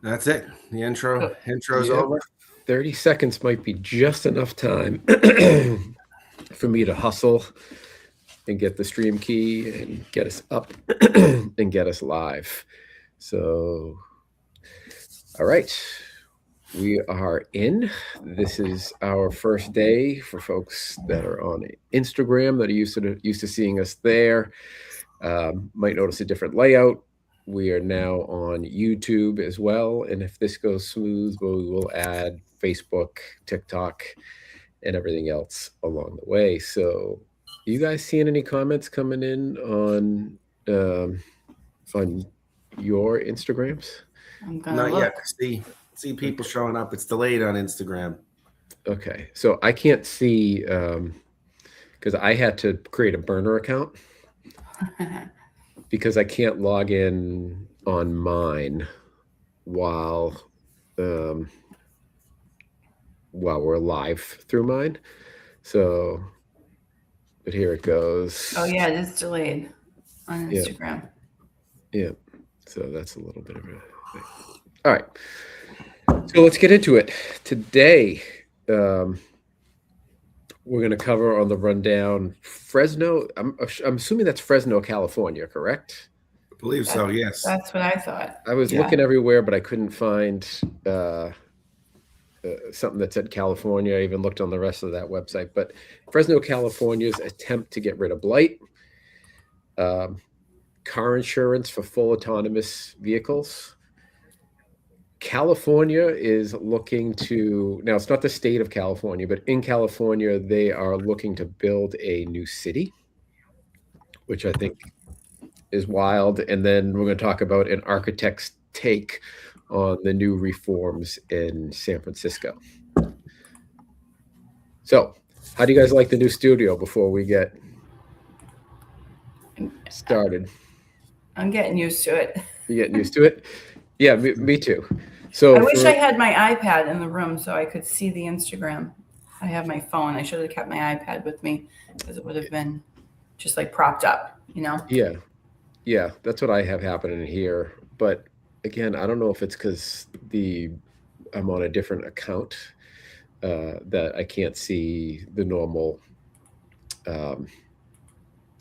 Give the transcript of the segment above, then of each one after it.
That's it. The intro's Yep. over. 30 seconds might be just enough time for me to hustle and get the stream key and get us up and get us live. So, all right, we are in. This is our first day for folks that are on Instagram that are used to seeing us there. Might notice a different layout. We are now on YouTube as well, and if this goes smooth, we will add Facebook, TikTok, and everything else along the way. So, you guys seeing any comments coming in um, on your Instagrams? I'm gonna Not look. yet. See people showing up. It's delayed on Instagram. Okay, so I can't see because I had to create a burner account because I can't log in on mine while um, while we're live through mine. So, but here it goes. Oh yeah, it is delayed on Yeah. Instagram. Yeah. So that's a little bit of a thing. All right. So let's get into it. Today, we're going to cover on the rundown Fresno. I'm assuming that's Fresno, California, correct? I believe so. Yes. That's what I thought. I was Yeah. looking everywhere, but I couldn't find something that said California. I even looked on the rest of that website. But Fresno, California's attempt to get rid of blight, car insurance for full autonomous vehicles. California is looking to, now it's not the state of California, but in California, they are looking to build a new city, which I think is wild. And then we're going to talk about an architect's take on the new reforms in San Francisco. So, how do you guys like the new studio before we get started? I'm getting used to it. You getting used to it? Yeah, me too. So I wish I had my iPad in the room so I could see the Instagram. I have my phone. I should have kept my iPad with me because it would have been just like propped up, you know? Yeah, that's what I have happening here. But again, I don't know if it's because I'm on a different account that I can't see the normal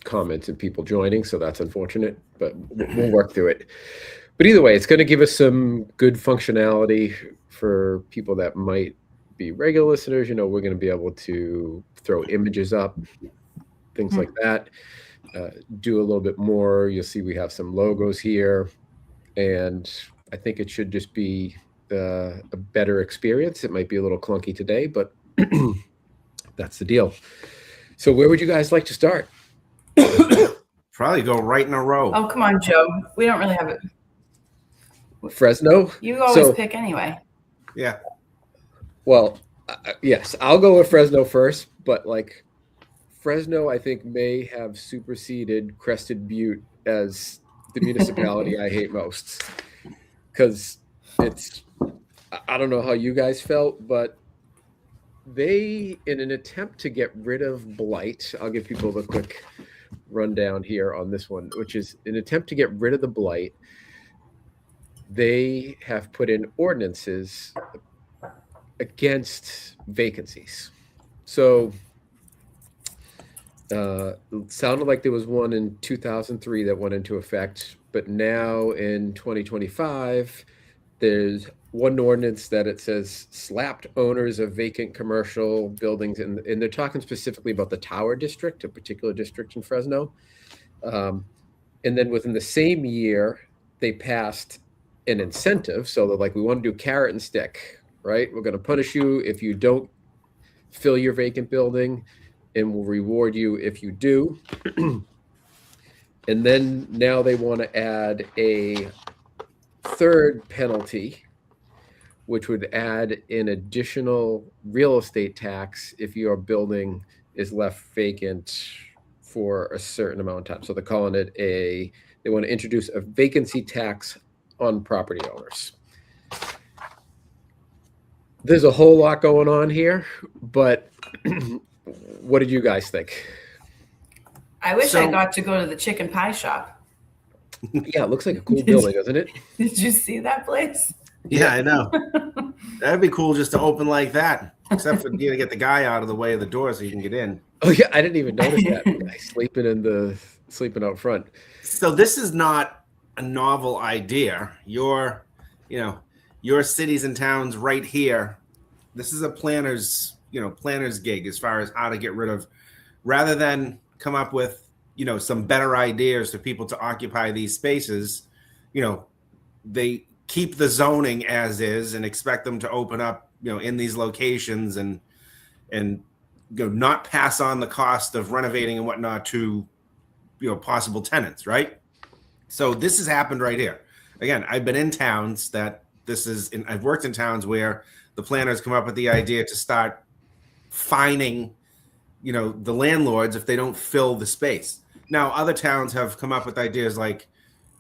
comments and people joining. So that's unfortunate, but we'll work through it. But either way, it's going to give us some good functionality for people that might be regular listeners. You know, we're going to be able to throw images up, things like that. Do a little bit more. You'll see we have some logos here, and I think it should just be a better experience. It might be a little clunky today, but that's the deal. So where would you guys like to start? Probably go right in a row. Oh, come on, Joe. We don't really have it. Fresno? You always pick anyway. Yeah. Well, yes, I'll go with Fresno first, but like Fresno, I think may have superseded Crested Butte as the municipality I hate most. Because I don't know how you guys felt, but they, in an attempt to get rid of blight, I'll give people the quick rundown here on this one, which is an attempt to get rid of the blight. They have put in ordinances against vacancies. So it sounded like there was one in 2003 that went into effect, but now in 2025, there's one ordinance that it says slapped owners of vacant commercial buildings, and they're talking specifically about the Tower District, a particular district in Fresno. And then within the same year, they passed an incentive. So they're like, we want to do carrot and stick, right? We're going to punish you if you don't fill your vacant building, and we'll reward you if you do. And then now they want to add a third penalty, which would add an additional real estate tax if your building is left vacant for a certain amount of time. So they're calling it they want to introduce a vacancy tax on property owners. There's a whole lot going on here, but what did you guys think? I wish I got to go to the chicken pie shop. Yeah, it looks like a cool building, doesn't it? Did you see that place? Yeah, I know. That'd be cool just to open like that. Except for you to get the guy out of the way of the door so you can get in. Oh yeah, I didn't even notice that. Guy sleeping out front. So this is not a novel idea. Your cities and towns right here. This is a planner's gig as far as how to get rid of, rather than come up with, some better ideas for people to occupy these spaces. They keep the zoning as is and expect them to open up, in these locations and not pass on the cost of renovating and whatnot to, possible tenants, right? So this has happened right here. Again, I've been in towns that I've worked in towns where the planners come up with the idea to start fining, the landlords if they don't fill the space. Now, other towns have come up with ideas like,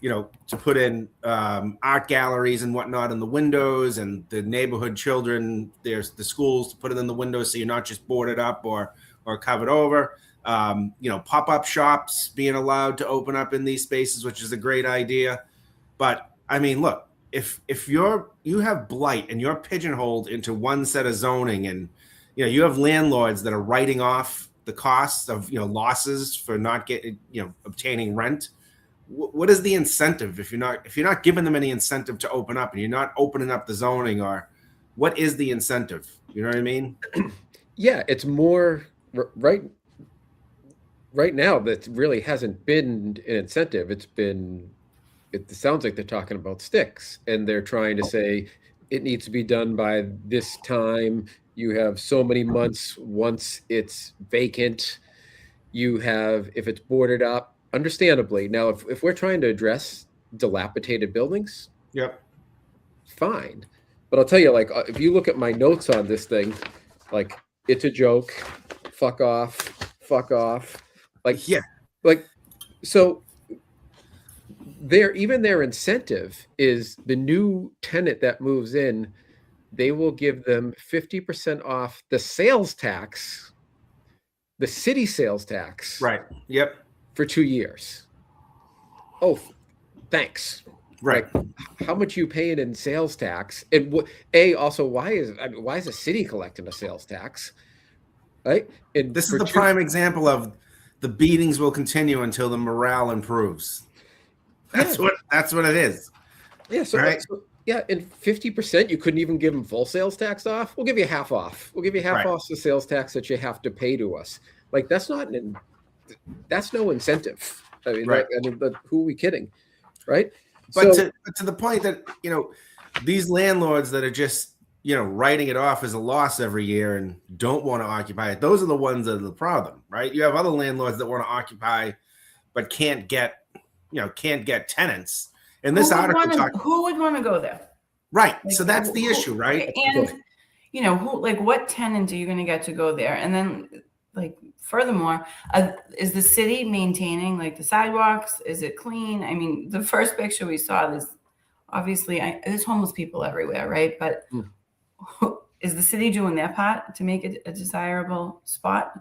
to put in art galleries and whatnot in the windows, and the neighborhood children, there's the schools to put it in the windows so you're not just boarded up or covered over. Pop-up shops being allowed to open up in these spaces, which is a great idea. But I mean, look, if you have blight and you're pigeonholed into one set of zoning, and you have landlords that are writing off the costs of losses for not getting obtaining rent, what is the incentive if you're not giving them any incentive to open up, and you're not opening up the zoning? Or what is the incentive? You know what I mean? Yeah, it's more right now. That really hasn't been an incentive. It sounds like they're talking about sticks, and they're trying to say it needs to be done by this time. You have so many months once it's vacant. You have, if it's boarded up, understandably. Now, if we're trying to address dilapidated buildings, Yep. fine. But I'll tell you, like, if you look at my notes on this thing, like, it's a joke, fuck off. Like, Yeah. like, so their incentive is the new tenant that moves in, they will give them 50% off the sales tax, the city sales tax. Right. Yep. For 2 years. Oh, thanks. Right. Like, how much you paying in sales tax? And also, why is the city collecting a sales tax? Right. And This is the prime example of the beatings will continue until the morale improves. That's what it is. Yeah. So, right? And 50%, you couldn't even give them full sales tax off. We'll give you half off. We'll give you half Right. off the sales tax that you have to pay to us. Like, that's no incentive. I mean, Right. Who are we kidding? Right. But to the point that, these landlords that are just, writing it off as a loss every year and don't want to occupy it, those are the ones that are the problem, right? You have other landlords that want to occupy but can't get tenants. And this who would want to go there? Right. Like, So that's the issue, right? And what tenant are you going to get to go there? And then, like, furthermore, is the city maintaining, like, the sidewalks? Is it clean? I mean, the first picture we saw, there's homeless people everywhere, right? But is the city doing their part to make it a desirable spot?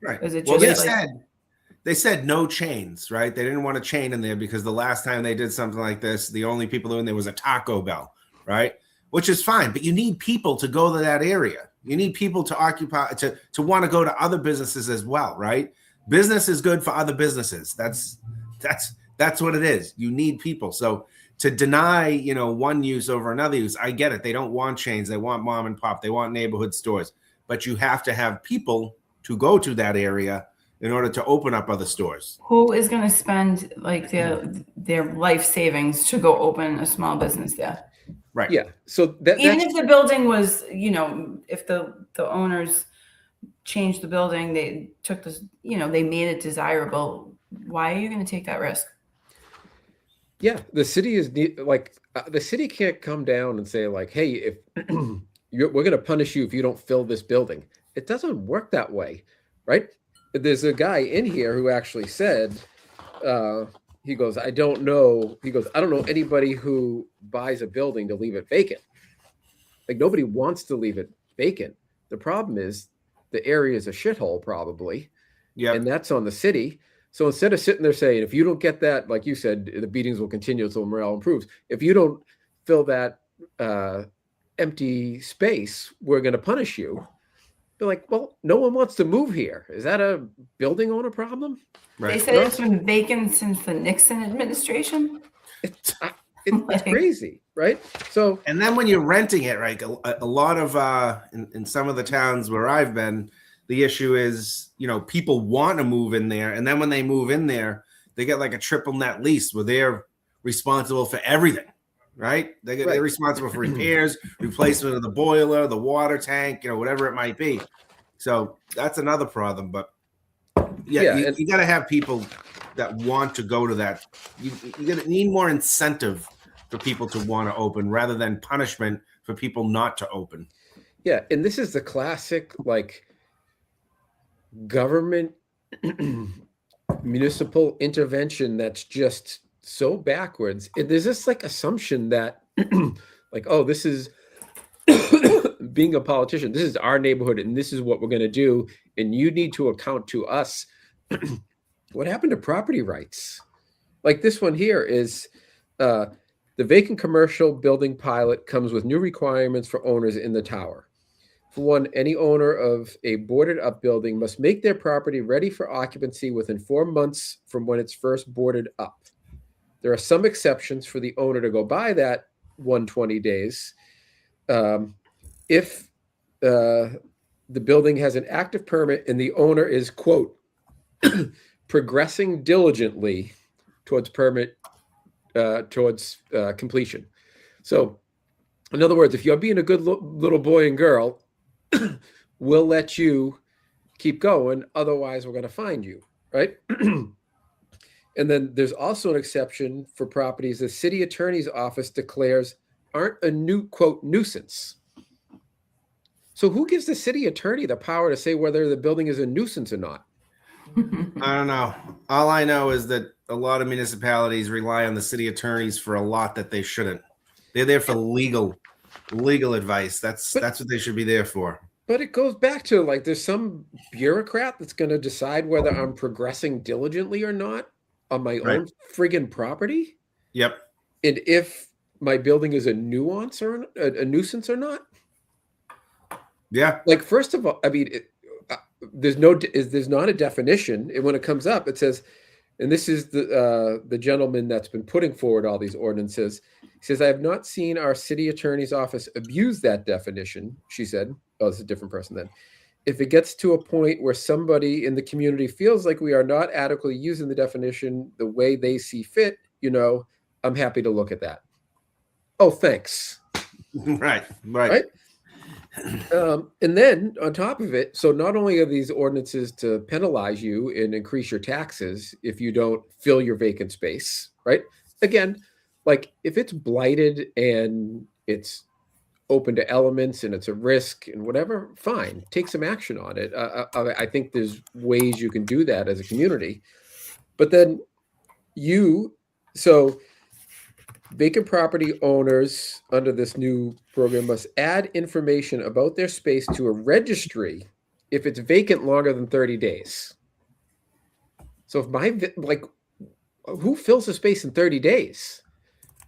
Right. Is it Well, just they said no chains, right? They didn't want a chain in there because the last time they did something like this, the only people in there was a Taco Bell, right? Which is fine, but you need people to go to that area. You need people to occupy, to want to go to other businesses as well, right? Business is good for other businesses. That's what it is. You need people. So to deny, one use over another use, I get it. They don't want chains. They want mom and pop. They want neighborhood stores. But you have to have people to go to that area in order to open up other stores. who is going to spend, like, their life savings to go open a small business there? Right. Yeah. So Even if the building was, if the owners changed the building, they took this, they made it desirable. Why are you going to take that risk? Yeah, the city is the city can't come down and say, like, hey, if we're going to punish you if you don't fill this building. It doesn't work that way, right? There's a guy in here who actually said, he goes, I don't know anybody who buys a building to leave it vacant. Like, nobody wants to leave it vacant. The problem is the area is a shithole, probably. Yeah. And that's on the city. So instead of sitting there saying, if you don't get that, like you said, the beatings will continue until morale improves. If you don't fill that empty space, we're going to punish you. Be like, well, no one wants to move here. Is that a building owner problem? They Right. said it's been vacant since the Nixon administration. It's Like- crazy, right? So And then when you're renting it, right, a lot of in some of the towns where I've been, the issue is, people want to move in there, and then when they move in there, they get like a triple net lease where they're responsible for everything, right? They're responsible for repairs, replacement of the boiler, the water tank, whatever it might be. So that's another problem. But Yeah, you got to have people that want to go to that. You're gonna need more incentive for people to want to open rather than punishment for people not to open. yeah, and this is the classic like government municipal intervention that's just so backwards. And there's this like assumption that like, oh, this is being a politician, this is our neighborhood and this is what we're going to do, and you need to account to us. What happened to property rights? Like this one here is the vacant commercial building pilot comes with new requirements for owners in the tower. For one, any owner of a boarded up building must make their property ready for occupancy within 4 months from when it's first boarded up. There are some exceptions for the owner to go by that 120 days. If the building has an active permit and the owner is, quote, progressing diligently towards completion. So, in other words, if you're being a good little boy and girl, we'll let you keep going. Otherwise, we're going to find you, right? And then there's also an exception for properties the city attorney's office declares aren't a new, quote, nuisance. So who gives the city attorney the power to say whether the building is a nuisance or not? I don't know. All I know is that a lot of municipalities rely on the city attorneys for a lot that they shouldn't. They're there for legal advice. That's what they should be there for. But it goes back to like there's some bureaucrat that's going to decide whether I'm progressing diligently or not on my own friggin' property. Yep. And if my building is a nuance or a nuisance or not. Yeah. Like, first of all, I mean, there's not a definition. And when it comes up, it says, and this is the gentleman that's been putting forward all these ordinances. He says, I have not seen our city attorney's office abuse that definition, she said. Oh, this is a different person then. If it gets to a point where somebody in the community feels like we are not adequately using the definition the way they see fit, I'm happy to look at that. Oh, thanks. Right. And then on top of it, so not only are these ordinances to penalize you and increase your taxes if you don't fill your vacant space, right? Again, like if it's blighted and it's open to elements and it's a risk and whatever, fine, take some action on it. I think there's ways you can do that as a community. But then vacant property owners under this new program must add information about their space to a registry if it's vacant longer than 30 days. So if who fills the space in 30 days?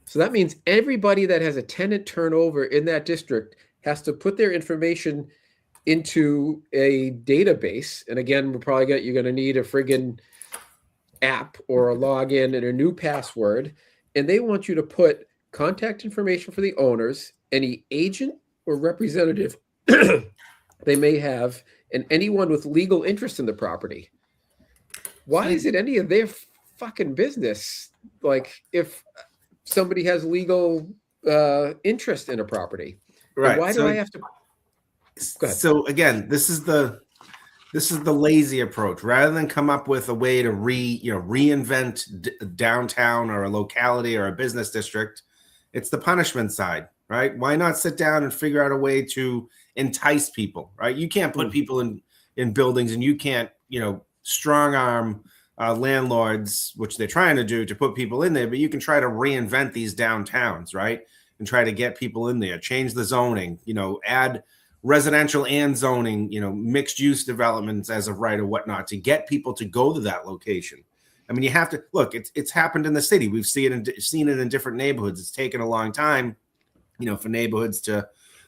So that means everybody that has a tenant turnover in that district has to put their information into a database. And again, you're going to need a friggin' app or a login and a new password. And they want you to put contact information for the owners, any agent or representative they may have, and anyone with legal interest in the property. Why is it any of their fucking business? Like if somebody has legal interest in a property, Right. Why do I have to? Go ahead. So again, this is the lazy approach. Rather than come up with a way to reinvent downtown or a locality or a business district, it's the punishment side, right? Why not sit down and figure out a way to entice people, right? You can't put people in buildings, and you can't strong arm landlords, which they're trying to do, to put people in there. But you can try to reinvent these downtowns, right? And try to get people in there, change the zoning, add residential and zoning, mixed use developments as of right or whatnot to get people to go to that location. I mean, you have to look, it's happened in the city. We've seen it in different neighborhoods. It's taken a long time, for neighborhoods to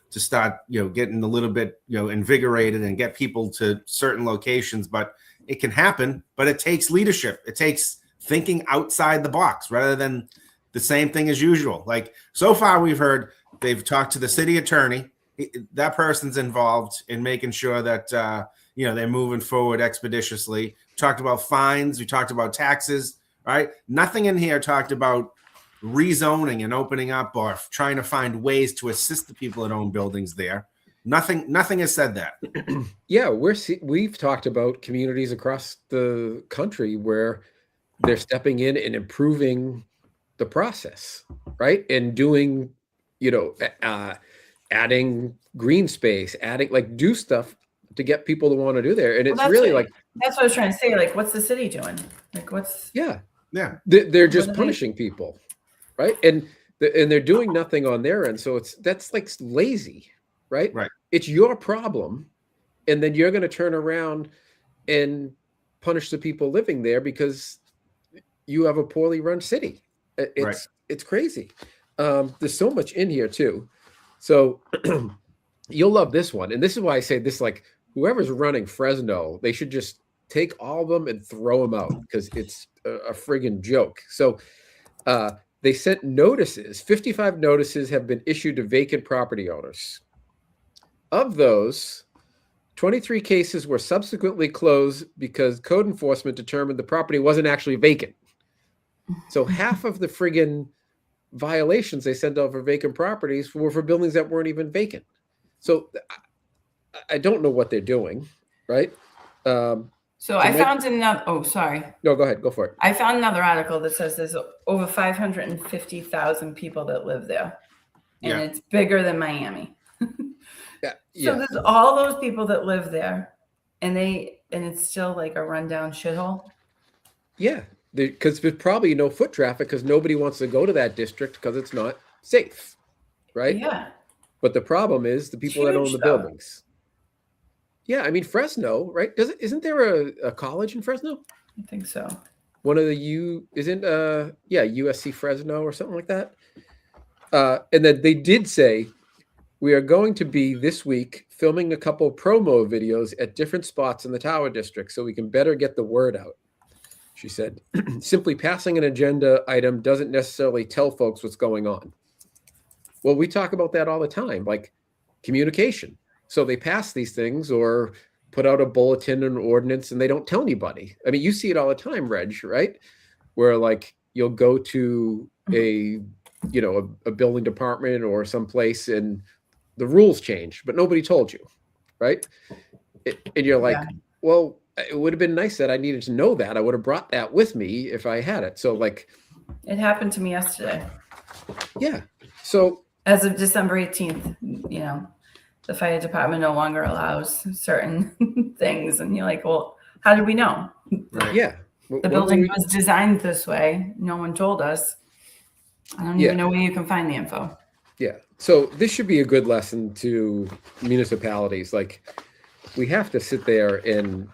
start, getting a little bit, invigorated and get people to certain locations. But it can happen, but it takes leadership. It takes thinking outside the box rather than the same thing as usual. Like so far we've heard they've talked to the city attorney. That person's involved in making sure that, they're moving forward expeditiously. Talked about fines. We talked about taxes, right? Nothing in here talked about rezoning and opening up or trying to find ways to assist the people that own buildings there. Nothing has said that. Yeah, we've talked about communities across the country where they're stepping in and improving the process, right? And doing, adding green space, do stuff to get people to want to do there. And it's really that's what I was trying to say. Like, what's the city doing? Like, yeah. They're just punishing people, right? And they're doing nothing on their end. So that's like lazy, right? Right. It's your problem. And then you're going to turn around and punish the people living there because you have a poorly run city. It's crazy. There's so much in here too. So you'll love this one. And this is why I say this, like whoever's running Fresno, they should just take all of them and throw them out because it's a friggin' joke. So they sent notices. 55 notices have been issued to vacant property owners. Of those, 23 cases were subsequently closed because code enforcement determined the property wasn't actually vacant. So half of the friggin' violations they sent out for vacant properties were for buildings that weren't even vacant. So I don't know what they're doing, right? So I found another. Oh, sorry. No, go ahead. Go for it. I found another article that says there's over 550,000 people that live there, and it's bigger than Miami. So there's all those people that live there, and it's still like a rundown shithole. Yeah, because there's probably no foot traffic because nobody wants to go to that district because it's not safe, right? Yeah. But the problem is the people that own the buildings. Yeah, I mean Fresno, right? Isn't there a college in Fresno? I think so. One of the USC Fresno or something like that. And then they did say we are going to be this week filming a couple promo videos at different spots in the Tower District so we can better get the word out. She said, simply passing an agenda item doesn't necessarily tell folks what's going on. Well, we talk about that all the time, like communication. So they pass these things or put out a bulletin and ordinance and they don't tell anybody. I mean, you see it all the time, Reg, right? Where like you'll go to a building department or someplace and the rules change, but nobody told you, right? And you're like, well, it would have been nice that I needed to know that. I would have brought that with me if I had it. So like, it happened to me yesterday. Yeah. So as of December 18th, the fire department no longer allows certain things. And you're like, well, how did we know? Right. Yeah. The building was designed this way. No one told us. I don't even know where you can find the info. Yeah. So this should be a good lesson to municipalities. Like we have to sit there and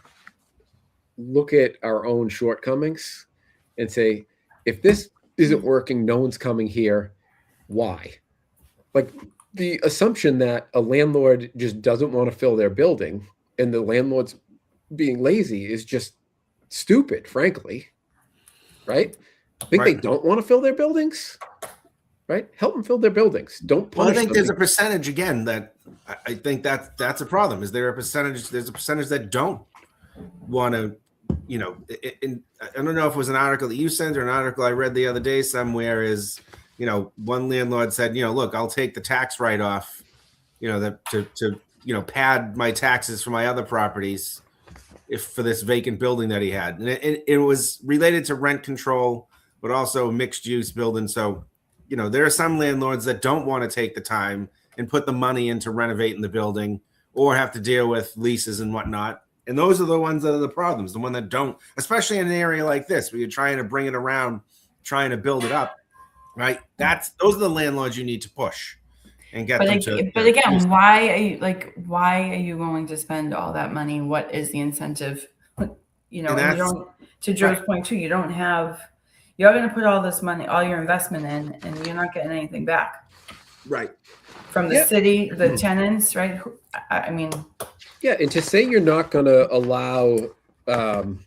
look at our own shortcomings and say, if this isn't working, no one's coming here. Why? Like the assumption that a landlord just doesn't want to fill their building and the landlord's being lazy is just stupid, frankly. Right? I think they don't want to fill their buildings. Right? Help them fill their buildings. Don't punish them. I think there's a percentage again that I think that's a problem. Is there a percentage? There's a percentage that don't want to, I don't know if it was an article that you sent or an article I read the other day somewhere is, one landlord said, look, I'll take the tax write-off, to pad my taxes for my other properties for this vacant building that he had. And it was related to rent control, but also mixed use building. So, there are some landlords that don't want to take the time and put the money into renovating the building or have to deal with leases and whatnot. And those are the ones that are the problems, the one that don't, especially in an area like this where you're trying to bring it around, trying to build it up, right? Those are the landlords you need to push and get them to. But again, why are you going to spend all that money? What is the incentive? And you don't, to Joe's point too, you're going to put all this money, all your investment in, and you're not getting anything back. Right. from the Yeah. city, the tenants, right? I mean, Yeah, and to say you're not going to allow chains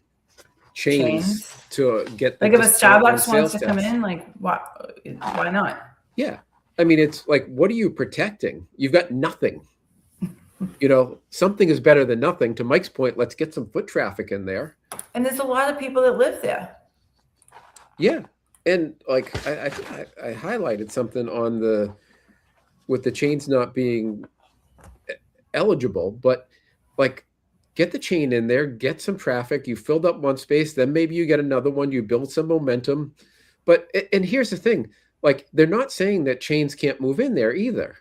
chains. to get the Like if a discount on Starbucks wants sales to come tax. in, like why not? Yeah. I mean, it's like, what are you protecting? You've got nothing. You know, something is better than nothing. To Mike's point, let's get some foot traffic in there. And there's a lot of people that live there. Yeah. And like I highlighted something on with the chains not being eligible, but like get the chain in there, get some traffic. You filled up one space, then maybe you get another one, you build some momentum. But, and here's the thing, like they're not saying that chains can't move in there either.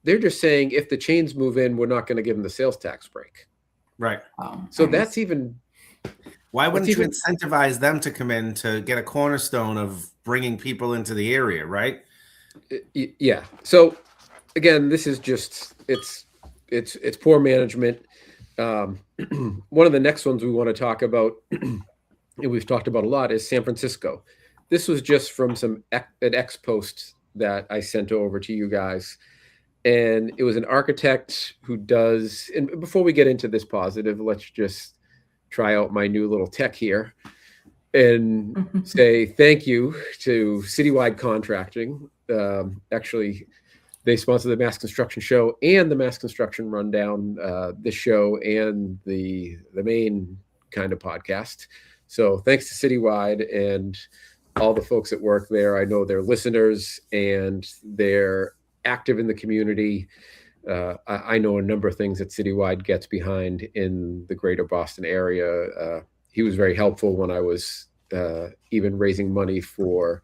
They're just saying if the chains move in, we're not going to give them the sales tax break. Right. So that's even. Why wouldn't you incentivize them to come in to get a cornerstone of bringing people into the area, right? Yeah. So again, this is just, it's poor management. One of the next ones we want to talk about, and we've talked about a lot, is San Francisco. This was just from an X post that I sent over to you guys. And it was an architect who does, and before we get into this positive, let's just try out my new little tech here and say thank you to Citywide Contracting. Actually, they sponsor the Mass Construction Show and the Mass Construction Rundown, the show and the main kind of podcast. So thanks to Citywide and all the folks that work there. I know they're listeners and they're active in the community. I know a number of things that Citywide gets behind in the greater Boston area. He was very helpful when I was even raising money for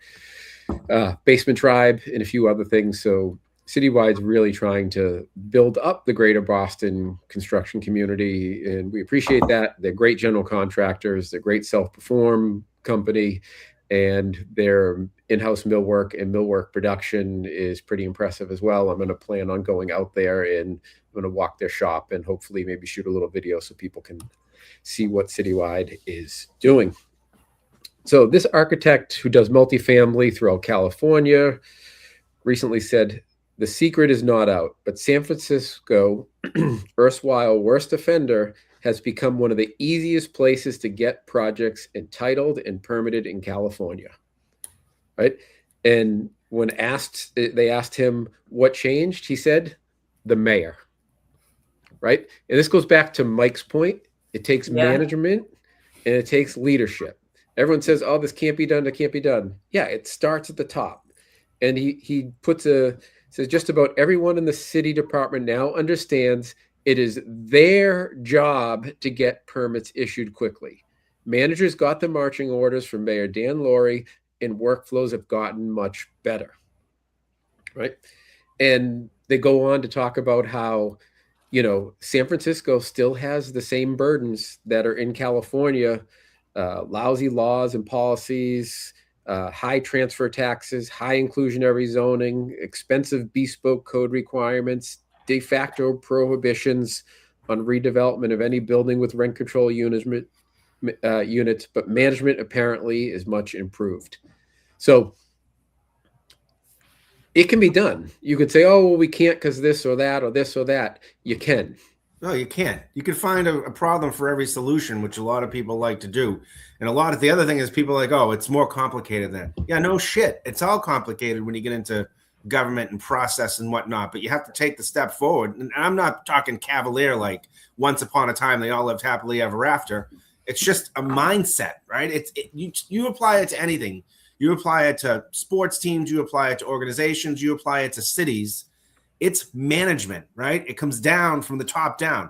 Basement Tribe and a few other things. So Citywide's really trying to build up the greater Boston construction community, and we appreciate that. They're great general contractors. They're great self-perform company, and their in-house millwork and millwork production is pretty impressive as well. I'm going to plan on going out there and I'm going to walk their shop and hopefully maybe shoot a little video so people can see what Citywide is doing. So this architect who does multifamily throughout California recently said, the secret is not out, but San Francisco, erstwhile worst offender, has become one of the easiest places to get projects entitled and permitted in California, right? And when they asked him what changed, he said, the mayor, right? And this goes back to Mike's point. It takes management and it takes leadership. Everyone says, oh, this can't be done, it can't be done. Yeah, it starts at the top. And he says just about everyone in the city department now understands it is their job to get permits issued quickly. Managers got the marching orders from Mayor Dan Laurie, and workflows have gotten much better, right? And they go on to talk about how, San Francisco still has the same burdens that are in California, lousy laws and policies, high transfer taxes, high inclusionary zoning, expensive bespoke code requirements, de facto prohibitions on redevelopment of any building with rent control units, but management apparently is much improved. So it can be done. You could say, oh, well, we can't because this or that or this or that. You can. No, you can't. You can find a problem for every solution, which a lot of people like to do. And the other thing is people are like, oh, it's more complicated than. Yeah, no shit. It's all complicated when you get into government and process and whatnot, but you have to take the step forward. And I'm not talking cavalier like once upon a time they all lived happily ever after. It's just a mindset, right? You apply it to anything. You apply it to sports teams, you apply it to organizations, you apply it to cities. It's management, right? It comes down from the top down.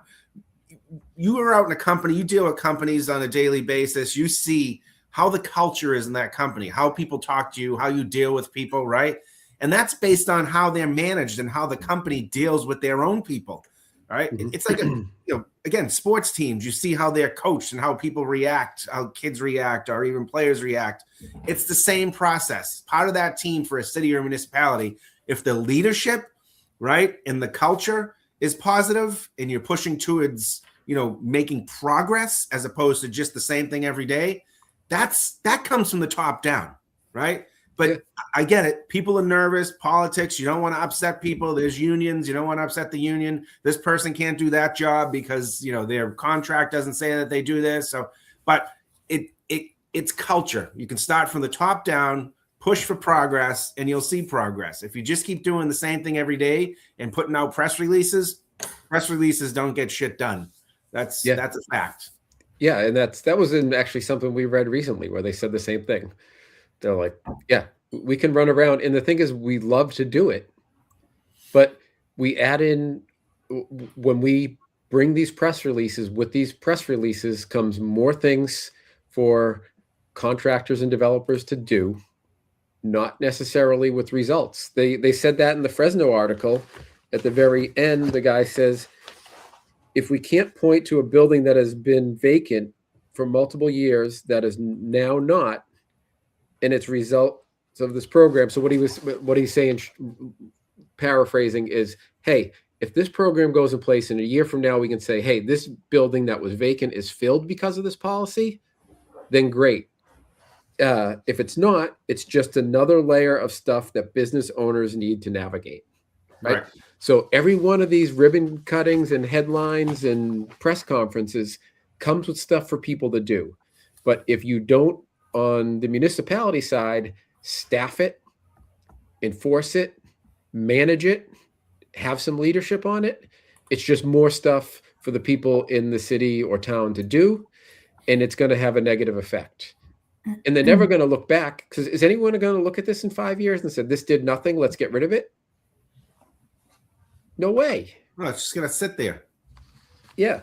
You are out in a company, you deal with companies on a daily basis, you see how the culture is in that company, how people talk to you, how you deal with people, right? And that's based on how they're managed and how the company deals with their own people, right? Mm-hmm. It's like, again, sports teams, you see how they're coached and how people react, how kids react, or even players react. It's the same process. Part of that team for a city or municipality, if the leadership, right, and the culture is positive and you're pushing towards, making progress as opposed to just the same thing every day, that comes from the top down, right? But Yeah. I get it. People are nervous. Politics. You don't want to upset people. There's unions. You don't want to upset the union. This person can't do that job because their contract doesn't say that they do this. So, but it's culture. You can start from the top down, push for progress, and you'll see progress. If you just keep doing the same thing every day and putting out press releases don't get shit done. That's a fact. Yeah, and that was actually something we read recently where they said the same thing. They're like, yeah, we can run around. And the thing is, we love to do it. But we add in, when we bring these press releases, with these press releases comes more things for contractors and developers to do, not necessarily with results. They said that in the Fresno article. At the very end, the guy says, if we can't point to a building that has been vacant for multiple years that is now not, and it's results of this program. So what he's saying, paraphrasing, is, hey, if this program goes in place in a year from now, we can say, hey, this building that was vacant is filled because of this policy, then great. If it's not, it's just another layer of stuff that business owners need to navigate. Right? So every one of these ribbon cuttings and headlines and press conferences comes with stuff for people to do. But if you don't, on the municipality side, staff it, enforce it, manage it, have some leadership on it, it's just more stuff for the people in the city or town to do, and it's going to have a negative effect. And they're never going to look back, because is anyone going to look at this in 5 years and say, this did nothing, let's get rid of it? No way. No, it's just going to sit there. Yeah.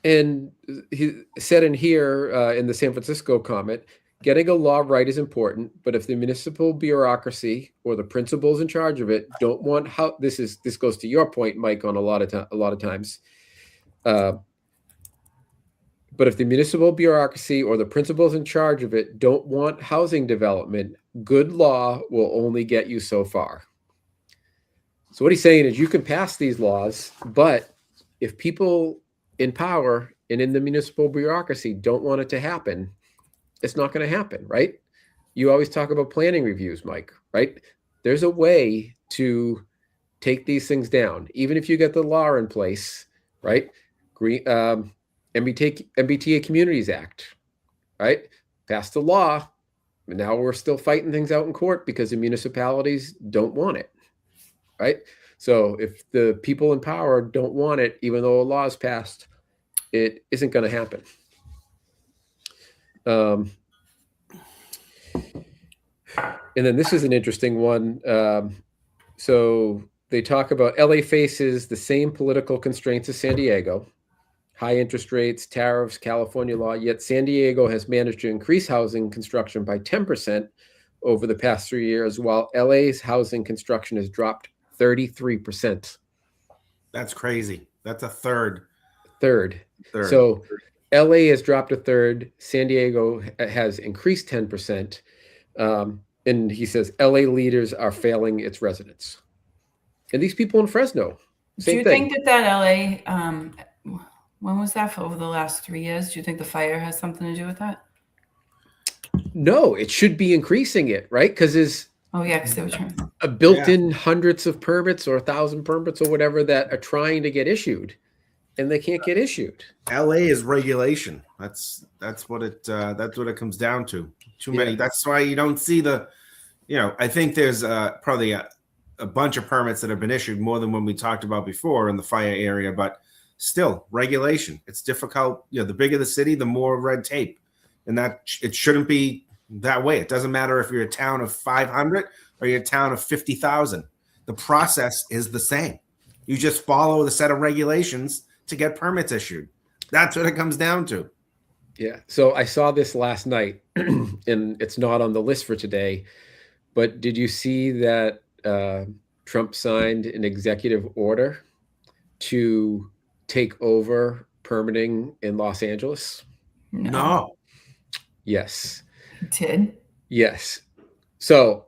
And he said in here, in the San Francisco comment, getting a law right is important, but if the municipal bureaucracy or the principals in charge of it don't want how this goes to your point, Mike, on a lot of times. But if the municipal bureaucracy or the principals in charge of it don't want housing development, good law will only get you so far. So what he's saying is you can pass these laws, but if people in power and in the municipal bureaucracy don't want it to happen, it's not going to happen, right? You always talk about planning reviews, Mike, right? There's a way to take these things down, even if you get the law in place, right? MBTA Communities Act, right? Passed the law, and now we're still fighting things out in court because the municipalities don't want it, right? So if the people in power don't want it, even though a law is passed, it isn't going to happen. And then this is an interesting one. So they talk about LA faces the same political constraints as San Diego, high interest rates, tariffs, California law, yet San Diego has managed to increase housing construction by 10% over the past 3 years, while LA's housing construction has dropped 33%. That's crazy. That's a third. So LA has dropped a third. San Diego has increased 10%. And he says LA leaders are failing its residents. And these people in Fresno, same Do you thing. think that LA, when was that, for over the last 3 years? Do you think the fire has something to do with that? No, it should be increasing it, right? Because there's because they were trying. a built-in hundreds of permits or 1,000 permits or whatever that are trying to get issued, and they can't get issued. LA is regulation. That's what it comes down to. Too many. That's why you don't see I think there's probably a bunch of permits that have been issued, more than when we talked about before in the fire area, but still regulation. It's difficult. The bigger the city, the more red tape, and that it shouldn't be that way. It doesn't matter if you're a town of 500 or you're a town of 50,000. The process is the same. You just follow the set of regulations to get permits issued. That's what it comes down to. Yeah. So I saw this last night, and it's not on the list for today, but did you see that Trump signed an executive order to take over permitting in Los Angeles? No. Yes. Did? Yes. So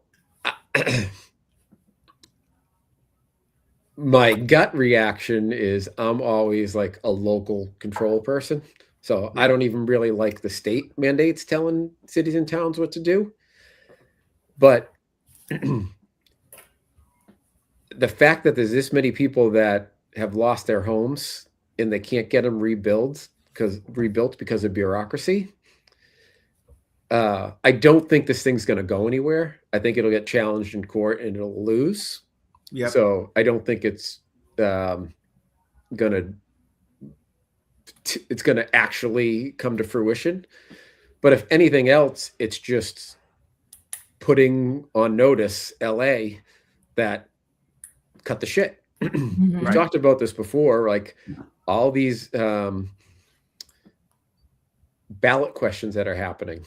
my gut reaction is I'm always like a local control person. So I don't even really like the state mandates telling cities and towns what to do. But the fact that there's this many people that have lost their homes and they can't get them rebuilt because of bureaucracy. I don't think this thing's going to go anywhere. I think it'll get challenged in court and it'll lose. Yeah. So I don't think it's going to actually come to fruition. But if anything else, it's just putting on notice LA that cut the shit. We've talked about this before, like all these ballot questions that are happening,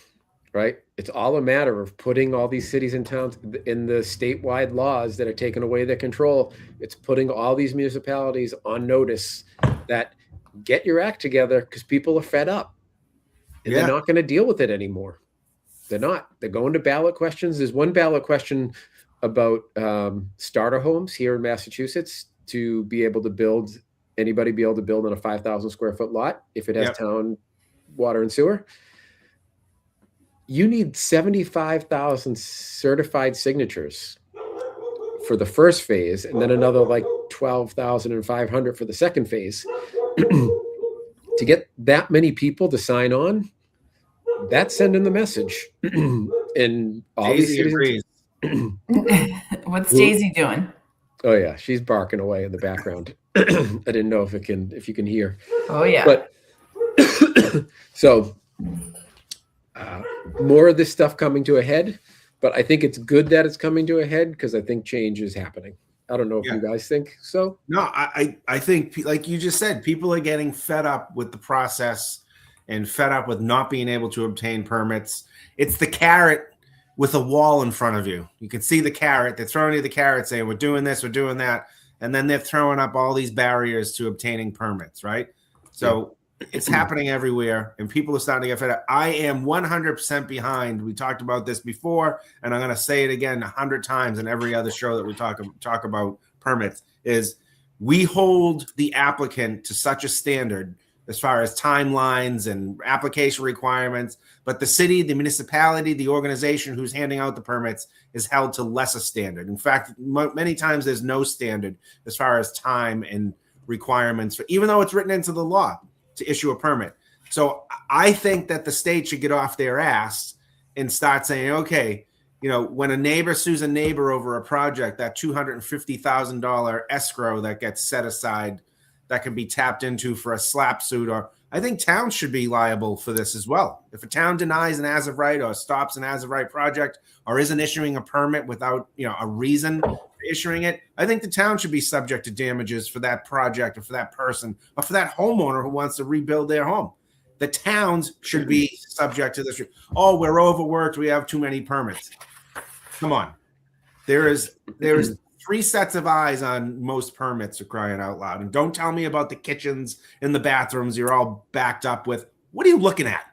right? It's all a matter of putting all these cities and towns in the statewide laws that are taking away their control. It's putting all these municipalities on notice that get your act together because people are fed up and they're not going to deal with it anymore. They're not. They're going to ballot questions. There's one ballot question about starter homes here in Massachusetts to be able to build, anybody be able to build on a 5,000 square foot lot if it has town water and sewer. You need 75,000 certified signatures for the first phase, and then another like 12,500 for the second phase. To get that many people to sign on, that's sending the message. And all these cities. What's Daisy doing? Oh yeah, she's barking away in the background. I didn't know if you can hear. Oh yeah. But so more of this stuff coming to a head, but I think it's good that it's coming to a head because I think change is happening. I don't know if you guys think so. No, I think, like you just said, people are getting fed up with the process and fed up with not being able to obtain permits. It's the carrot with a wall in front of you. You can see the carrot. They're throwing you the carrot saying, we're doing this, we're doing that. And then they're throwing up all these barriers to obtaining permits, right? So it's happening everywhere, and people are starting to get fed up. I am 100% behind. We talked about this before, and I'm going to say it again 100 times in every other show that we talk about permits, is we hold the applicant to such a standard as far as timelines and application requirements, but the city, the municipality, the organization who's handing out the permits is held to less a standard. In fact, many times there's no standard as far as time and requirements, even though it's written into the law to issue a permit. So I think that the state should get off their ass and start saying, okay, you know, when a neighbor sues a neighbor over a project, that $250,000 escrow that gets set aside that can be tapped into for a slap suit, or I think towns should be liable for this as well. If a town denies an as of right or stops an as of right project or isn't issuing a permit without, you know, a reason for issuing it, I think the town should be subject to damages for that project or for that person or for that homeowner who wants to rebuild their home. The towns should be subject to this. Oh, we're overworked. We have too many permits. Come on. There's 3 sets of eyes on most permits, are crying out loud. And don't tell me about the kitchens and the bathrooms you're all backed up with. What are you looking at?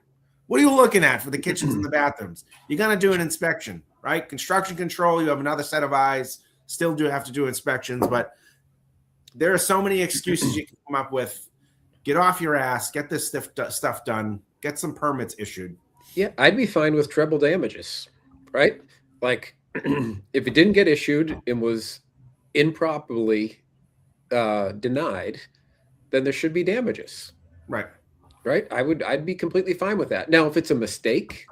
What are you looking at for the kitchens and the bathrooms? You're going to do an inspection, right? Construction control, you have another set of eyes. Still do have to do inspections, but there are so many excuses you can come up with. Get off your ass, get this stuff done, get some permits issued. Yeah, I'd be fine with treble damages, right? Like, if it didn't get issued and was improperly denied, then there should be damages. Right. I'd be completely fine with that. Now, if it's a mistake,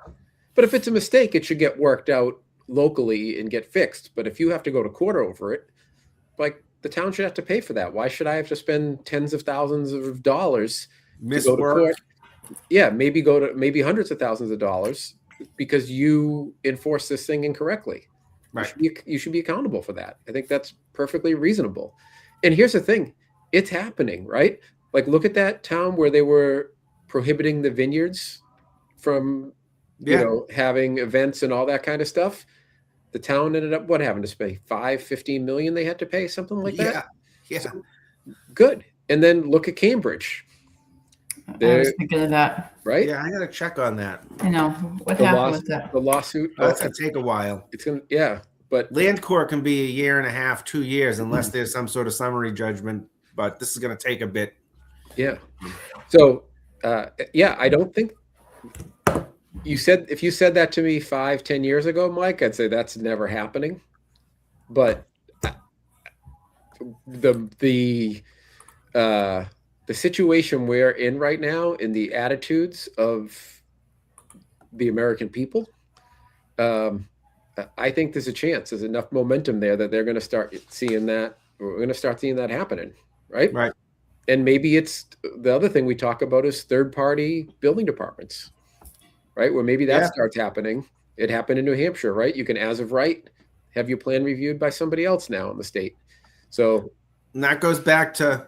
it should get worked out locally and get fixed. But if you have to go to court over it, like, the town should have to pay for that. Why should I have to spend tens of thousands of dollars to go to court? Yeah, maybe hundreds of thousands of dollars because you enforce this thing incorrectly. Right. You should be accountable for that. I think that's perfectly reasonable. And here's the thing. It's happening, right? Like, look at that town where they were prohibiting the vineyards from, you know, having events and all that kind of stuff. The town ended up having to pay $15 million they had to pay, something like that. Yeah. So, good. And then look at Cambridge. I was thinking of that. Right? Yeah, I got to check on that. I know. What happened with that? The lawsuit. That's going to take a while. It's going to, but land court can be 1.5 years, 2 years, unless there's some sort of summary judgment. But this is going to take a bit. Yeah. So, I don't think if you said that to me 5-10 years ago, Mike, I'd say that's never happening. But the situation we're in right now, in the attitudes of the American people, I think there's a chance. There's enough momentum there that they're going to start seeing that. We're going to start seeing that happening, right? Right. And maybe it's the other thing we talk about is third-party building departments, right? Where maybe that starts happening. It happened in New Hampshire, right? You can, as of right, have your plan reviewed by somebody else now in the state. So, and that goes back to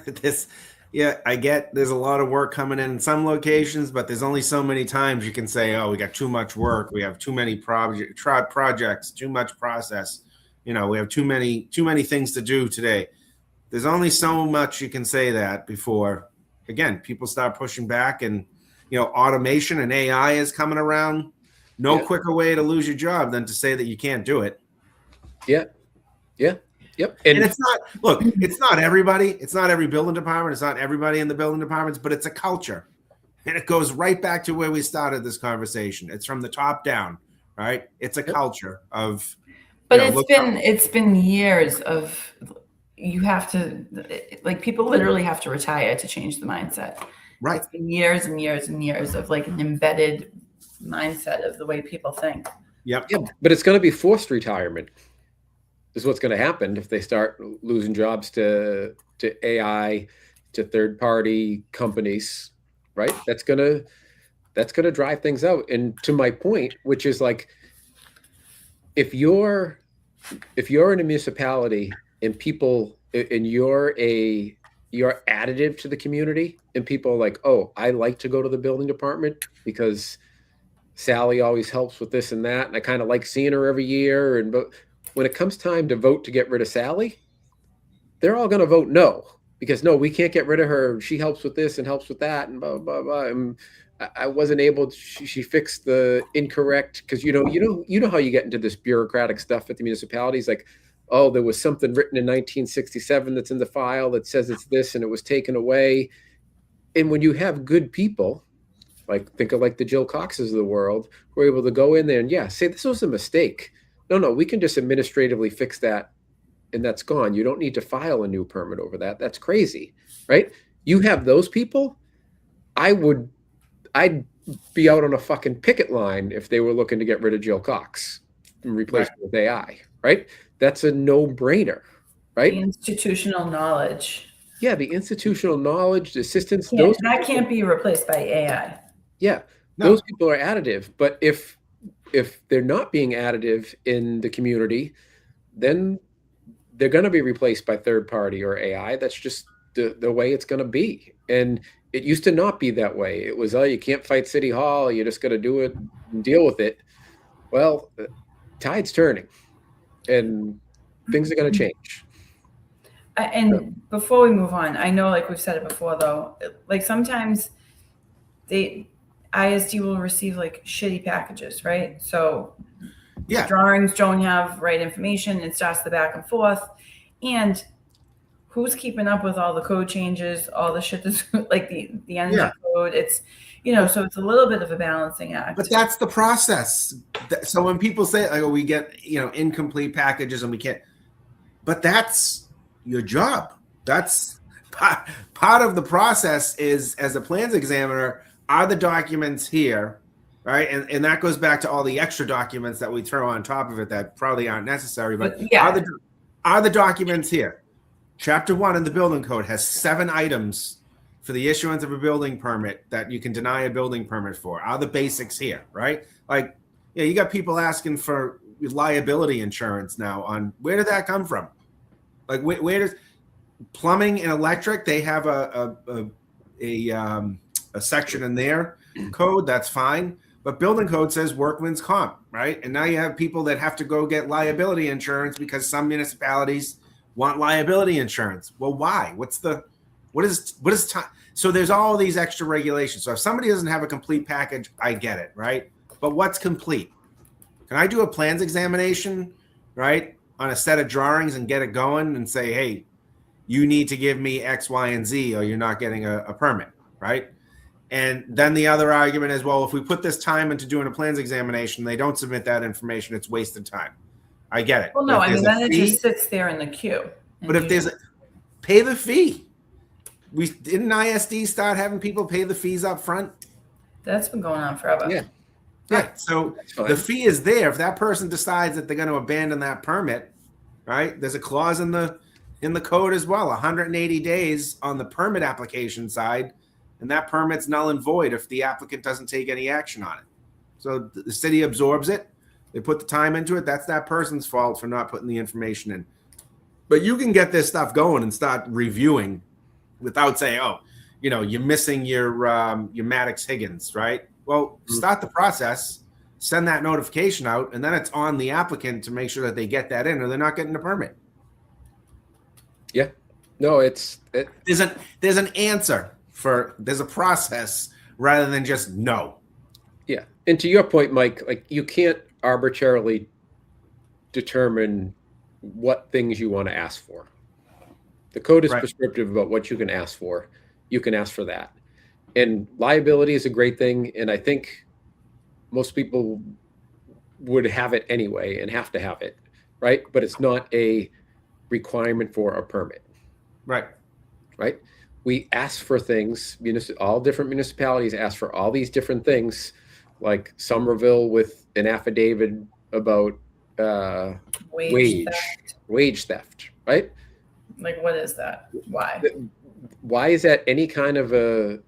this. Yeah, I get there's a lot of work coming in some locations, but there's only so many times you can say, oh, we got too much work. We have too many projects, too much process. We have too many things to do today. There's only so much you can say that before, again, people start pushing back, and, automation and AI is coming around. No quicker way to lose your job than to say that you can't do it. Yeah. Yep. And it's not everybody. It's not every building department. It's not everybody in the building departments, but it's a culture. And it goes right back to where we started this conversation. It's from the top down, right? It's a culture of. But it's been years of, you have to, like, people literally have to retire to change the mindset. Right. It's been years and years and years of like an embedded mindset of the way people think. Yep. Yeah, but it's going to be forced retirement. Is what's going to happen if they start losing jobs to AI, to third-party companies, right? That's gonna drive things out. And to my point, which is like, if you're in a municipality and people, and you're additive to the community, and people are like, oh, I like to go to the building department because Sally always helps with this and that, and I kind of like seeing her every year, but when it comes time to vote to get rid of Sally, they're all going to vote no, because no, we can't get rid of her. She helps with this and helps with that, and blah blah blah. And I wasn't able to, she fixed the incorrect, because you know how you get into this bureaucratic stuff at the municipalities, like, oh, there was something written in 1967 that's in the file that says it's this and it was taken away. And when you have good people, like, think of like the Jill Coxes of the world, who are able to go in there and say this was a mistake. No, we can just administratively fix that, and that's gone. You don't need to file a new permit over that. That's crazy, right? You have those people. I'd be out on a fucking picket line if they were looking to get rid of Jill Cox and replace her with AI, right? That's a no-brainer, right? The institutional knowledge. Yeah, the institutional knowledge, the assistance. That can't be replaced by AI. Yeah, those people are additive. But if they're not being additive in the community, then they're going to be replaced by third party or AI. That's just the way it's going to be. And it used to not be that way. It was, oh, you can't fight City Hall. You just got to do it and deal with it. Well, tide's turning, and things are going to change. And before we move on, I know, like we've said it before, though, like sometimes ISD will receive like shitty packages, right? So drawings don't have right information. It starts the back and forth. And who's keeping up with all the code changes, all the shit that's like the energy code? It's, so it's a little bit of a balancing act. But that's the process. So when people say, oh, we get, incomplete packages and we can't, but that's your job. That's part of the process is, as a plans examiner, are the documents here, right? And that goes back to all the extra documents that we throw on top of it that probably aren't necessary, but are the documents here? Chapter 1 in the building code has 7 items for the issuance of a building permit that you can deny a building permit for. Are the basics here, right? Like, you got people asking for liability insurance now on, where did that come from? Like, where does plumbing and electric, they have a section in their code, that's fine. But building code says workman's comp, right? And now you have people that have to go get liability insurance because some municipalities want liability insurance. Well, why? What is time? So there's all these extra regulations. So if somebody doesn't have a complete package, I get it, right? But what's complete? Can I do a plans examination, right, on a set of drawings and get it going and say, hey, you need to give me X, Y, and Z, or you're not getting a permit, right? And then the other argument is, well, if we put this time into doing a plans examination, they don't submit that information, it's wasted time. I get it. Well, no, I mean, then it fee, just sits there in the queue. but if there's pay the fee. We didn't ISD start having people pay the fees up front? That's been going on forever. Yeah. Right. So the fee is there. If that person decides that they're going to abandon that permit, right? There's a clause in the code as well, 180 days on the permit application side, and that permit's null and void if the applicant doesn't take any action on it. So the city absorbs it. They put the time into it. That's that person's fault for not putting the information in. But you can get this stuff going and start reviewing without saying, oh, you know, you're missing your Maddox Higgins, right? Well, start the process, send that notification out, and then it's on the applicant to make sure that they get that in, or they're not getting the permit. Yeah. No, There's an answer there's a process rather than just no. Yeah. And to your point, Mike, like you can't arbitrarily determine what things you want to ask for. The code is prescriptive about what you can ask for. You can ask for that. And liability is a great thing. And I think most people would have it anyway and have to have it, right? But it's not a requirement for a permit. Right. Right. We ask for things, all different municipalities ask for all these different things, like Somerville with an affidavit about wage theft, right? Like, what is that? Why? Why is that any kind of a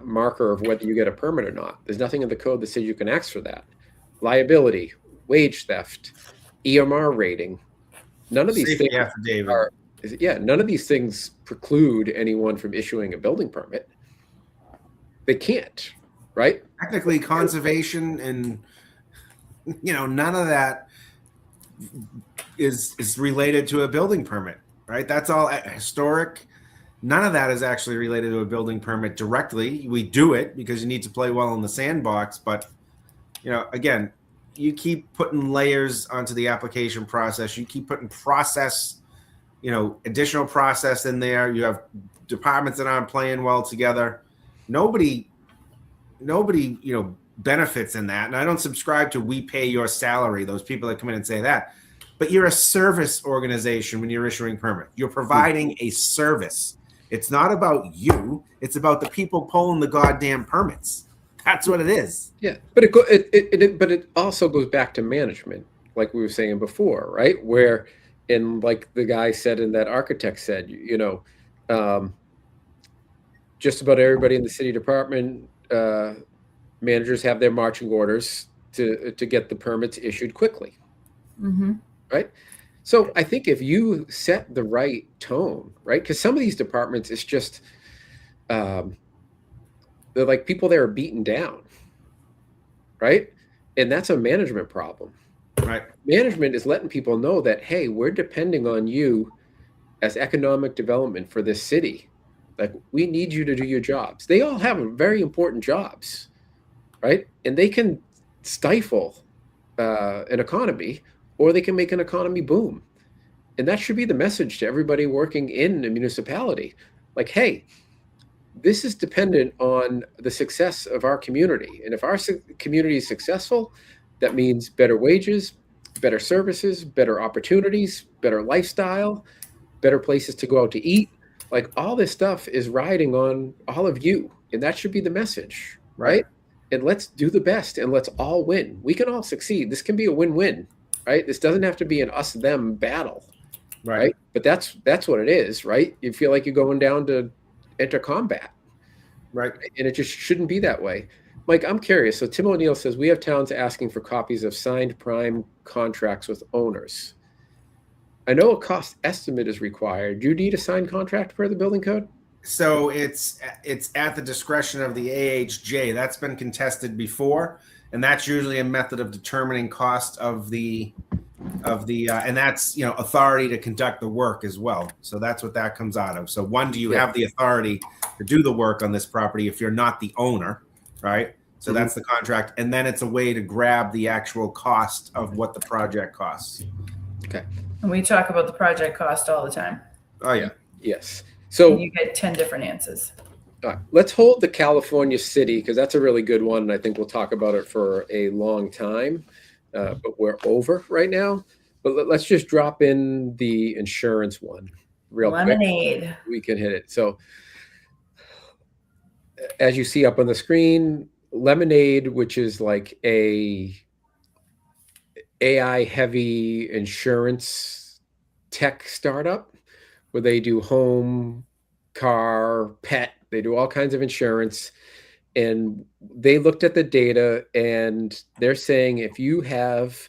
marker of whether you get a permit or not? There's nothing in the code that says you can ask for that. Liability, wage theft, EMR rating. None of these things are. Yeah, none of these things preclude anyone from issuing a building permit. They can't, right? Technically, conservation and none of that is related to a building permit, right? That's all historic. None of that is actually related to a building permit directly. We do it because you need to play well in the sandbox, but again, you keep putting layers onto the application process. You keep putting additional process in there. You have departments that aren't playing well together. Nobody, benefits in that. And I don't subscribe to we pay your salary, those people that come in and say that. But you're a service organization when you're issuing permits. You're providing a service. It's not about you. It's about the people pulling the goddamn permits. That's what it is. Yeah, but it also goes back to management, like we were saying before, right? Where, and like the guy said, and that architect said, just about everybody in the city department, managers have their marching orders to get the permits issued quickly, right? So I think if you set the right tone, right? Because some of these departments, it's just they're like people that are beaten down, right? And that's a management problem. Right. Management is letting people know that, hey, we're depending on you as economic development for this city. Like, we need you to do your jobs. They all have very important jobs, right? And they can stifle an economy, or they can make an economy boom. And that should be the message to everybody working in a municipality. Like, hey, this is dependent on the success of our community. And if our community is successful, that means better wages, better services, better opportunities, better lifestyle, better places to go out to eat. Like, all this stuff is riding on all of you. And that should be the message, right? And let's do the best and let's all win. We can all succeed. This can be a win-win, right? This doesn't have to be an us-them battle, right? But that's what it is, right? You feel like you're going down to enter combat, right? And it just shouldn't be that way. Mike, I'm curious. So Tim O'Neill says, we have towns asking for copies of signed prime contracts with owners. I know a cost estimate is required. Do you need a signed contract per the building code? So it's at the discretion of the AHJ. That's been contested before, and that's usually a method of determining cost of the and that's authority to conduct the work as well. So that's what that comes out of. So one, do you have the authority to do the work on this property if you're not the owner, right? So that's the contract, and then it's a way to grab the actual cost of what the project costs. Okay. And we talk about the project cost all the time. Oh yeah. Yes. So you get 10 different answers. Let's hold the California city because that's a really good one. And I think we'll talk about it for a long time, but we're over right now. But let's just drop in the insurance one real quick. Lemonade. We can hit it. So as you see up on the screen, Lemonade, which is like a AI heavy insurance tech startup where they do home, car, pet, they do all kinds of insurance. And they looked at the data and they're saying if you have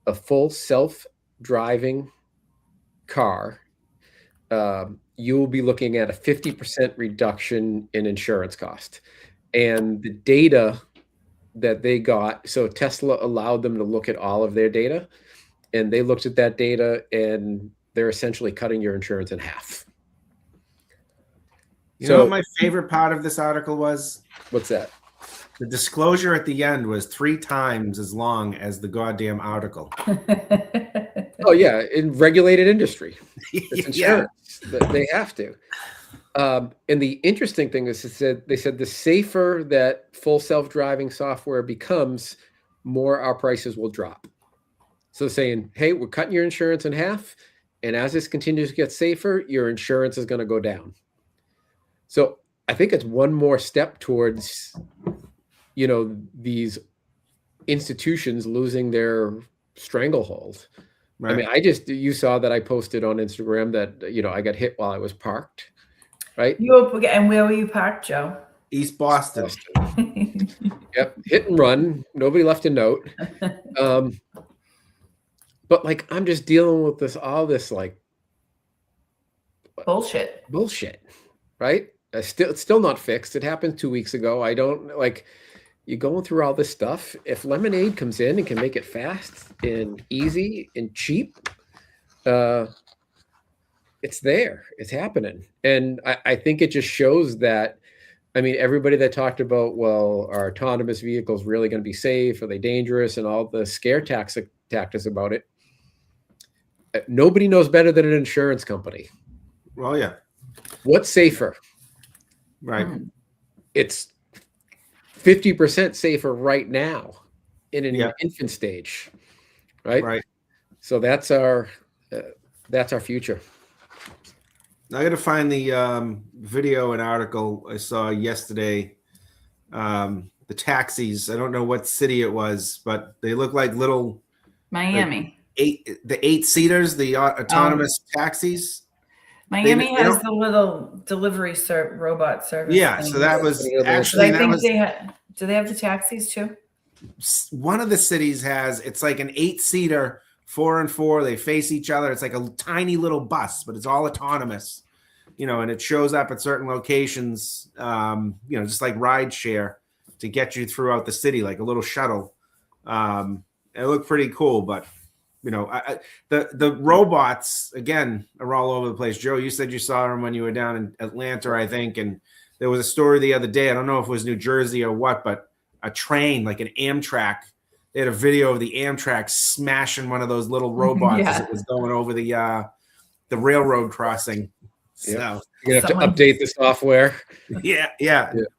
a full self-driving car, you will be looking at a 50% reduction in insurance cost. And the data that they got, so Tesla allowed them to look at all of their data, and they looked at that data and they're essentially cutting your insurance in half. You know what my favorite part of this article was? What's that? The disclosure at the end was 3 times as long as the goddamn article. Oh yeah, in regulated industry, it's insurance. Yeah. They have to. And the interesting thing is, they said the safer that full self-driving software becomes, more our prices will drop. So saying, hey, we're cutting your insurance in half, and as this continues to get safer, your insurance is going to go down. So I think it's one more step towards, you know, these institutions losing their stranglehold. Right. I mean, you saw that I posted on Instagram that, you know, I got hit while I was parked, right? And where were you parked, Joe? East Boston. Yep. Hit and run. Nobody left a note. But like, I'm just dealing with all this like bullshit, right? It's still not fixed. It happened 2 weeks ago. I don't like, you're going through all this stuff. If Lemonade comes in and can make it fast and easy and cheap, it's there. It's happening. And I think it just shows that, I mean, everybody that talked about, well, are autonomous vehicles really going to be safe? Are they dangerous? And all the scare tactics about it. Nobody knows better than an insurance company. Well, yeah. What's safer? Right. It's 50% safer right now in an infant stage, right? Right. So that's our future. I got to find the video and article I saw yesterday. The taxis. I don't know what city it was, but they look like little Miami. The 8-seaters, the autonomous taxis. Miami has the little delivery robot service. Yeah, thing. so that was actually. I think do they have the taxis too? One of the cities has. It's like an 8-seater, 4-and-4. They face each other. It's like a tiny little bus, but it's all autonomous. You know, and it shows up at certain locations. You know, just like ride share to get you throughout the city, like a little shuttle. It looked pretty cool, but. You know, the robots, again, are all over the place. Joe, you said you saw them when you were down in Atlanta, I think. And there was a story the other day. I don't know if it was New Jersey or what, but a train, like an Amtrak. They had a video of the Amtrak smashing one of those little robots as it was going over the railroad crossing. So you're going to have to update the software. Yeah.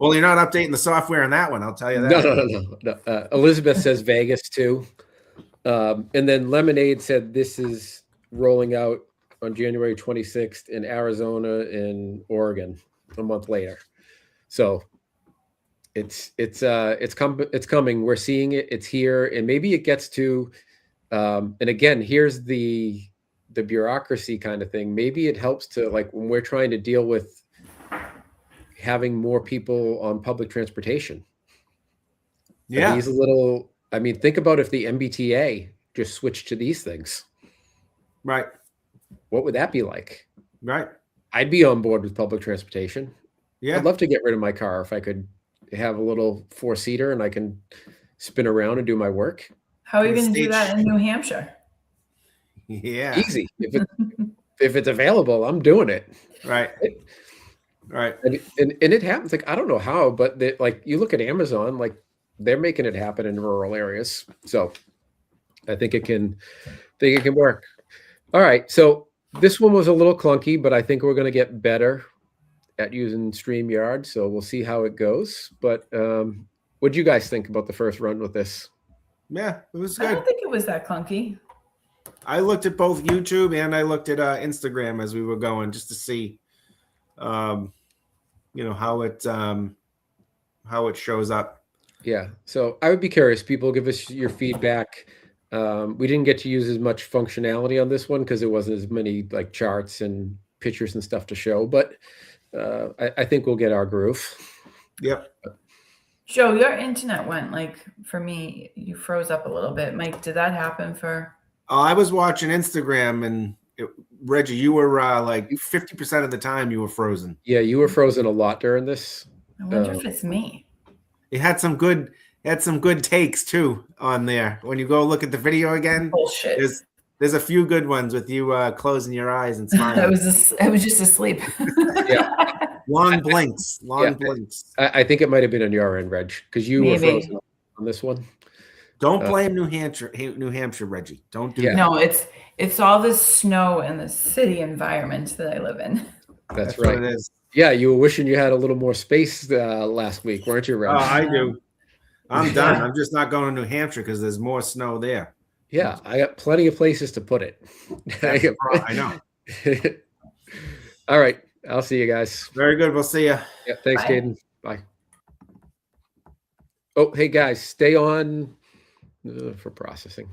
Well, you're not updating the software on that one. I'll tell you that. No. Elizabeth says Vegas, too. And then Lemonade said this is rolling out on January 26th in Arizona and Oregon a month later. So it's coming. We're seeing it. It's here, and maybe it gets to. And again, here's the bureaucracy kind of thing. Maybe it helps to, like, when we're trying to deal with having more people on public transportation. Yeah, these little. I mean, think about if the MBTA just switched to these things. Right. What would that be like? Right. I'd be on board with public transportation. Yeah. I'd love to get rid of my car if I could have a little 4-seater and I can spin around and do my work. How are you going to do that in New Hampshire? Yeah. Easy. If it's available, I'm doing it. Right. Right. And it happens. Like, I don't know how, but like, you look at Amazon, like, they're making it happen in rural areas. So I think it can work. All right. So this one was a little clunky, but I think we're going to get better at using StreamYard, so we'll see how it goes. But what do you guys think about the first run with this? Yeah, it was I good. don't think it was that clunky. I looked at both YouTube and I looked at Instagram as we were going just to see, you know, how it shows up. Yeah, so I would be curious. People, give us your feedback. We didn't get to use as much functionality on this one because there wasn't as many like charts and pictures and stuff to show, but I think we'll get our groove. Yep. Joe, your internet went like for me, you froze up a little bit. Mike, did that happen for? I was watching Instagram and Reggie, you were like 50% of the time you were frozen. Yeah, you were frozen a lot during this. I wonder if it's me. It had some good takes too on there. When you go look at the video again, Bullshit. there's a few good ones with you closing your eyes and I smiling. was just asleep. Yeah. Long blinks. Blinks. I think it might have been on your end, Reg, because you were frozen on this one. Don't blame New Hampshire, Reggie. Don't do that. No, it's all the snow and the city environment that I live in. That's right. What it is. Yeah, you were wishing you had a little more space last week, weren't you, Reg? Oh, I do. I'm done. I'm just not going to New Hampshire because there's more snow there. Yeah, I got plenty of places to put it. I know. All right. I'll see you guys. Very good. We'll see you. Yeah, thanks, Bye. Caden. Bye. Oh, hey guys, stay on for processing.